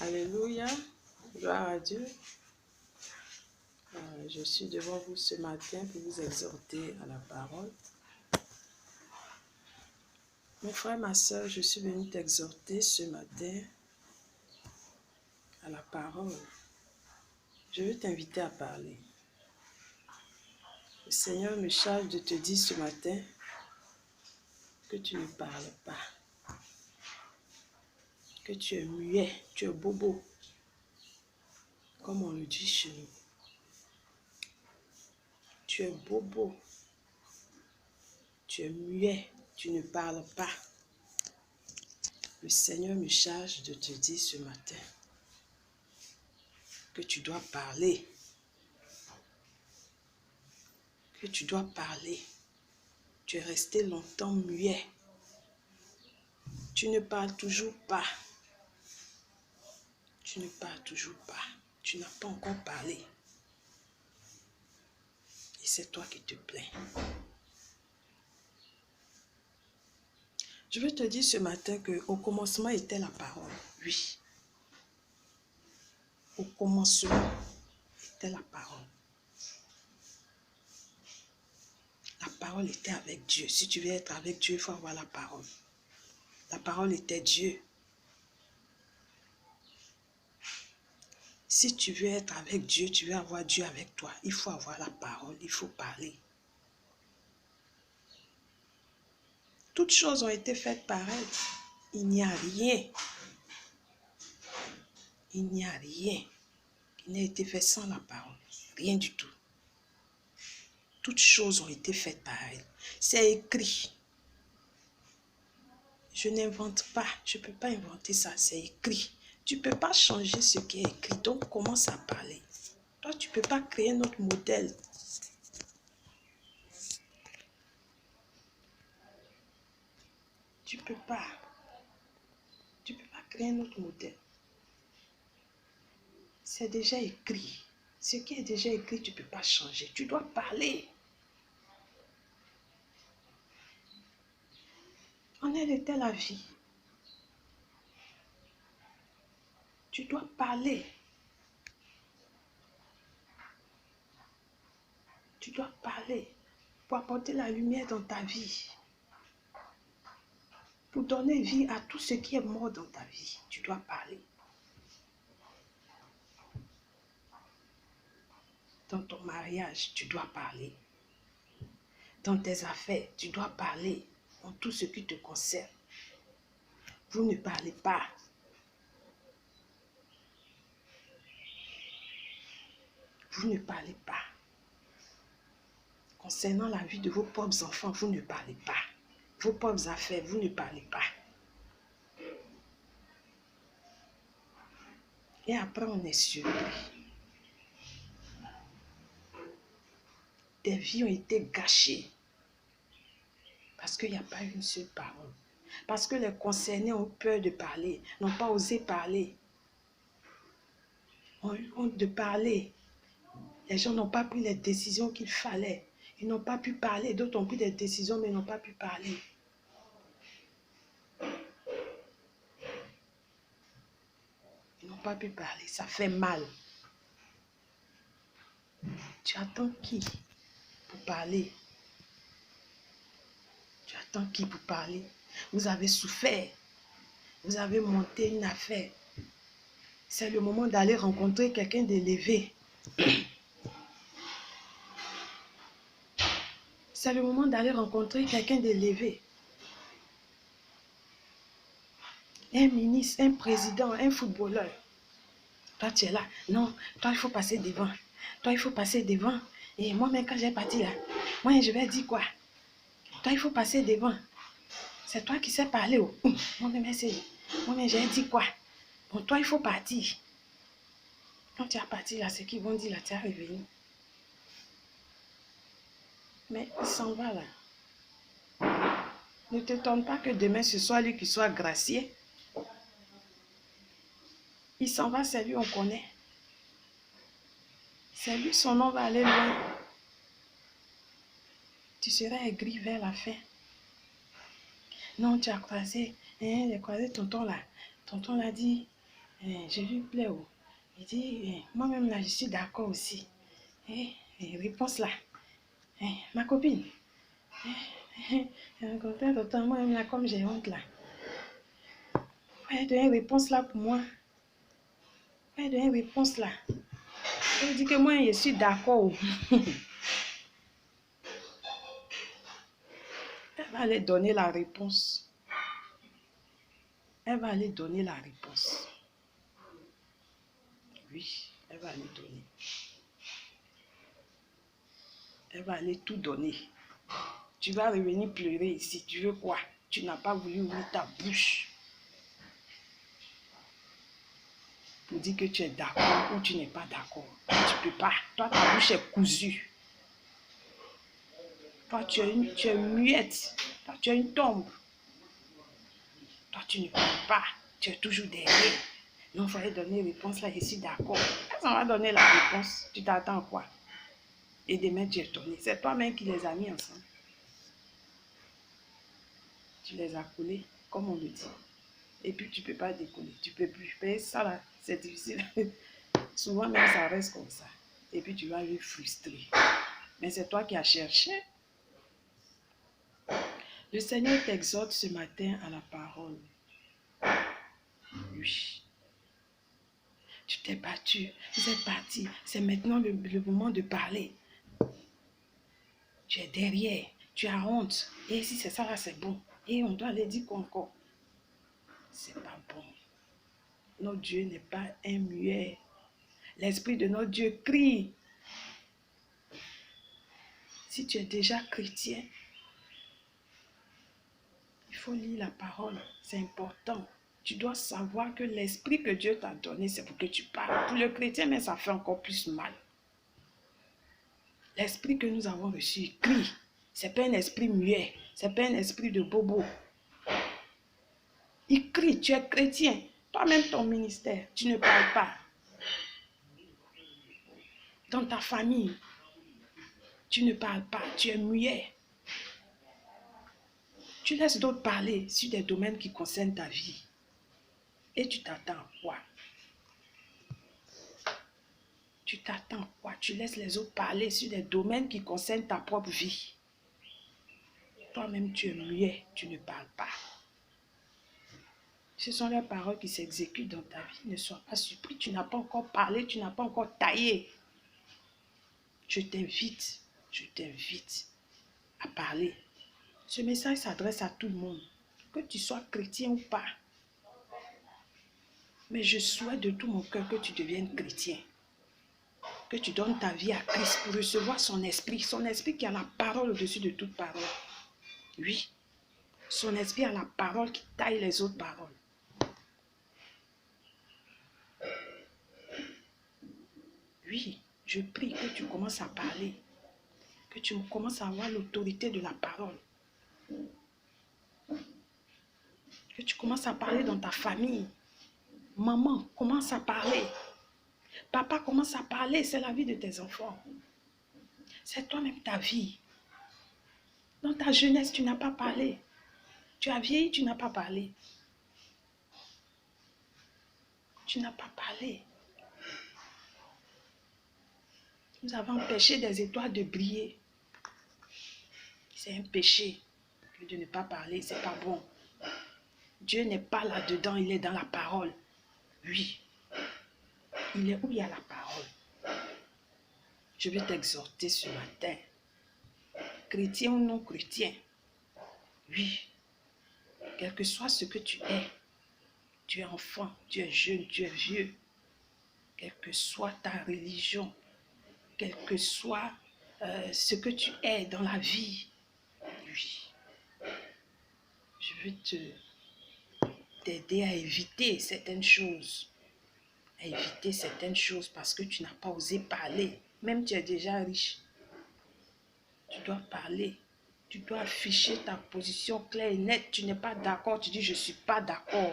Alléluia, gloire à Dieu. Je suis devant vous ce matin pour vous exhorter à la parole. Mon frère, ma soeur, je suis venue t'exhorter ce matin à la parole. Je veux t'inviter à parler. Le Seigneur me charge de te dire ce matin que tu ne parles pas, que tu es muet, tu es bobo, comme on le dit chez nous. Tu es bobo, tu es muet, tu ne parles pas. Le Seigneur me charge de te dire ce matin que tu dois parler. Que tu dois parler. Tu es resté longtemps muet. Tu ne parles toujours pas. Tu ne parles toujours pas. Tu n'as pas encore parlé. Et c'est toi qui te plains. Je veux te dire ce matin qu'au commencement était la parole. Oui. Au commencement était la parole. La parole était avec Dieu. Si tu veux être avec Dieu, il faut avoir la parole. La parole était Dieu. Si tu veux être avec Dieu, tu veux avoir Dieu avec toi, il faut avoir la parole, il faut parler. Toutes choses ont été faites par elle. Il n'y a rien. Il n'y a rien qui n'a été fait sans la parole. Rien du tout. Toutes choses ont été faites par elle. C'est écrit. Je n'invente pas. Je ne peux pas inventer ça. C'est écrit. Tu ne peux pas changer ce qui est écrit. Donc, commence à parler. Toi, tu ne peux pas créer un autre modèle. Tu ne peux pas. Tu ne peux pas créer un autre modèle. C'est déjà écrit. Ce qui est déjà écrit, tu ne peux pas changer. Tu dois parler. En elle était la vie. Tu dois parler. Tu dois parler pour apporter la lumière dans ta vie. Pour donner vie à tout ce qui est mort dans ta vie. Tu dois parler. Dans ton mariage, tu dois parler. Dans tes affaires, tu dois parler. Dans tout ce qui te concerne. Vous ne parlez pas. Vous ne parlez pas. Concernant la vie de vos propres enfants, vous ne parlez pas. Vos propres affaires, vous ne parlez pas. Et après, on est surpris. Des vies ont été gâchées. Parce qu'il n'y a pas une seule parole. Parce que les concernés ont peur de parler, n'ont pas osé parler. Ont eu honte de parler. Les gens n'ont pas pris les décisions qu'il fallait. Ils n'ont pas pu parler. D'autres ont pris des décisions, mais n'ont pas pu parler. Ils n'ont pas pu parler. Ça fait mal. Tu attends qui pour parler? Tu attends qui pour parler? Vous avez souffert. Vous avez monté une affaire. C'est le moment d'aller rencontrer quelqu'un d'élevé. C'est le moment d'aller rencontrer quelqu'un d'élevé. Un ministre, un président, un footballeur. Toi, tu es là. Non, toi, il faut passer devant. Toi, il faut passer devant. Et moi-même, quand j'ai parti là, moi, je vais dire quoi? Toi, il faut passer devant. C'est toi qui sais parler. Oh. Moi-même, j'ai dit quoi? Bon, toi, il faut partir. Quand tu as parti là, ce qu'ils vont dire là, tu es revenu. Mais il s'en va là. Ne t'étonne pas que demain, ce soit lui qui soit gracié. Il s'en va, c'est lui, on connaît. C'est lui, son nom va aller loin. Tu seras aigri vers la fin. Non, tu as croisé J'ai croisé tonton là. Tonton l'a dit, je lui plais. Oh. Il dit, moi-même là, je suis d'accord aussi. Réponse là. Ma copine. Rencontrer tonton, moi-même là, comme j'ai honte là. Donner une réponse là pour moi. Donner une réponse là. Je dis que moi, je suis d'accord. Elle va aller donner la réponse. Elle va aller donner la réponse. Oui, elle va aller donner. Elle va aller tout donner. Tu vas revenir pleurer ici. Tu veux quoi? Tu n'as pas voulu ouvrir ta bouche pour dire que tu es d'accord ou tu n'es pas d'accord. Tu ne peux pas. Toi, ta bouche est cousue. Toi, tu es muette. Toi, tu es une tombe. Toi, tu ne parles pas. Tu es toujours derrière. Non, il fallait donner une réponse là. Je suis d'accord. Quand on va donner la réponse, tu t'attends à quoi? Et demain, tu es étonné. C'est toi-même qui les as mis ensemble. Tu les as collés, comme on le dit. Et puis, tu ne peux pas décoller. Tu ne peux plus. Mais ça, là, c'est difficile. Souvent, même, ça reste comme ça. Et puis, tu vas être frustré. Mais c'est toi qui as cherché. Le Seigneur t'exhorte ce matin à la parole. Oui. Tu t'es battu. Vous êtes parti. C'est maintenant le moment de parler. Tu es derrière. Tu as honte. Et si c'est ça, là, c'est bon. Et on doit aller dire encore. C'est pas bon. Notre Dieu n'est pas un muet. L'Esprit de notre Dieu crie. Si tu es déjà chrétien, il faut lire la parole. C'est important. Tu dois savoir que l'Esprit que Dieu t'a donné, c'est pour que tu parles. Pour le chrétien, mais ça fait encore plus mal. L'Esprit que nous avons reçu crie. Ce n'est pas un esprit muet. Ce n'est pas un esprit de bobo. Il crie, tu es chrétien. Toi-même, ton ministère, tu ne parles pas. Dans ta famille, tu ne parles pas, tu es muet. Tu laisses d'autres parler sur des domaines qui concernent ta vie. Et tu t'attends à quoi? Tu t'attends à quoi? Tu laisses les autres parler sur des domaines qui concernent ta propre vie. Toi-même, tu es muet, tu ne parles pas. Ce sont les paroles qui s'exécutent dans ta vie. Ne sois pas surpris, tu n'as pas encore parlé, tu n'as pas encore taillé. Je t'invite à parler. Ce message s'adresse à tout le monde, que tu sois chrétien ou pas. Mais je souhaite de tout mon cœur que tu deviennes chrétien. Que tu donnes ta vie à Christ pour recevoir son esprit qui a la parole au-dessus de toute parole. Oui, son esprit a la parole qui taille les autres paroles. Oui, je prie que tu commences à parler, que tu commences à avoir l'autorité de la parole. Que tu commences à parler dans ta famille. Maman, commence à parler. Papa, commence à parler, c'est la vie de tes enfants. C'est toi-même ta vie. Dans ta jeunesse, tu n'as pas parlé. Tu as vieilli, tu n'as pas parlé. Tu n'as pas parlé. Nous avons empêché des étoiles de briller. C'est un péché que de ne pas parler, c'est pas bon. Dieu n'est pas là-dedans, il est dans la parole. Oui, il est où il y a la parole. Je vais t'exhorter ce matin, chrétien ou non chrétien. Oui, quel que soit ce que tu es enfant, tu es jeune, tu es vieux, quelle que soit ta religion, quel que soit ce que tu es dans la vie, oui, je veux t'aider à éviter certaines choses. À éviter certaines choses parce que tu n'as pas osé parler. Même tu es déjà riche. Tu dois parler. Tu dois afficher ta position claire et nette. Tu n'es pas d'accord, tu dis je ne suis pas d'accord.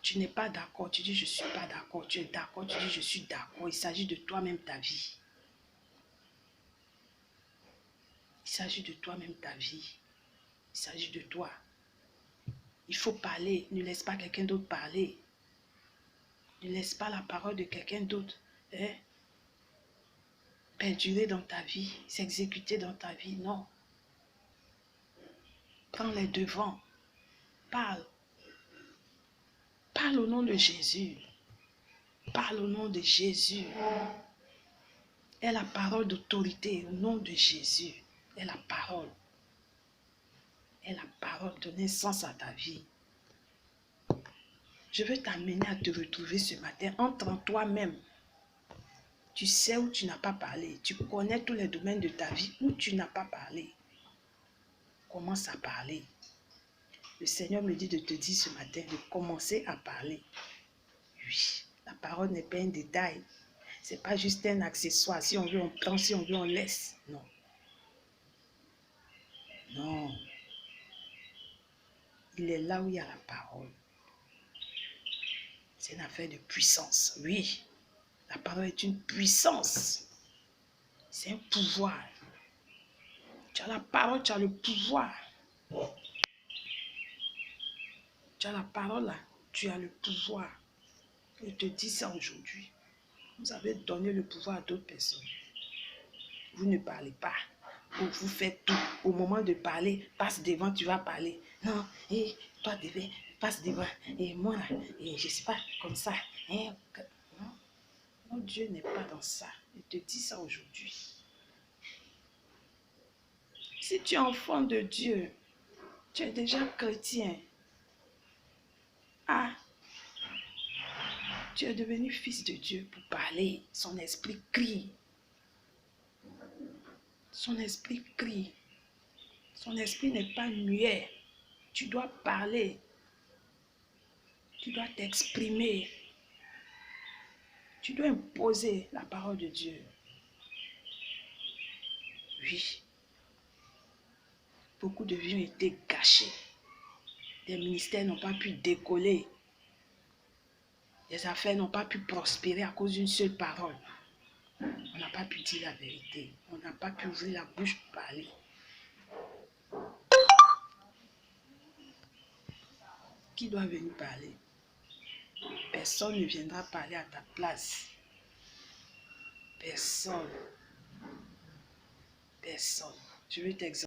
Tu n'es pas d'accord, tu dis je ne suis pas d'accord. Tu es d'accord, tu dis je suis d'accord. Il s'agit de toi-même, ta vie. Il s'agit de toi-même, ta vie. Il s'agit de toi. Il faut parler. Ne laisse pas quelqu'un d'autre parler. Ne laisse pas la parole de quelqu'un d'autre perdurer dans ta vie, s'exécuter dans ta vie. Non. Prends les devants. Parle. Parle au nom de Jésus. Parle au nom de Jésus. Aie la parole d'autorité au nom de Jésus. Aie la parole. Aie la parole. Donner sens à ta vie. Je veux t'amener à te retrouver ce matin. Entre en toi-même. Tu sais où tu n'as pas parlé. Tu connais tous les domaines de ta vie où tu n'as pas parlé. Commence à parler. Le Seigneur me dit de te dire ce matin de commencer à parler. Oui, la parole n'est pas un détail. Ce n'est pas juste un accessoire. Si on veut, on prend. Si on veut, on laisse. Non. Non. Il est là où il y a la parole. C'est une affaire de puissance. Oui. La parole est une puissance. C'est un pouvoir. Tu as la parole, tu as le pouvoir. Tu as la parole là, tu as le pouvoir. Je te dis ça aujourd'hui. Vous avez donné le pouvoir à d'autres personnes. Vous ne parlez pas. Vous faites tout. Au moment de parler, passe devant, tu vas parler. Non, et toi, passe devant. Et moi, et je ne sais pas, comme ça. Non, mon Dieu n'est pas dans ça. Je te dis ça aujourd'hui. Si tu es enfant de Dieu, tu es déjà chrétien. Ah, tu es devenu fils de Dieu pour parler. Son esprit crie. Son esprit crie. Son esprit n'est pas muet. Tu dois parler. Tu dois t'exprimer. Tu dois imposer la parole de Dieu. Oui. Beaucoup de vies ont été gâchées. Des ministères n'ont pas pu décoller. Des affaires n'ont pas pu prospérer à cause d'une seule parole. On n'a pas pu dire la vérité. On n'a pas pu ouvrir la bouche pour parler. Qui doit venir parler? Personne ne viendra parler à ta place. Personne. Personne. Je vais t'exhorter.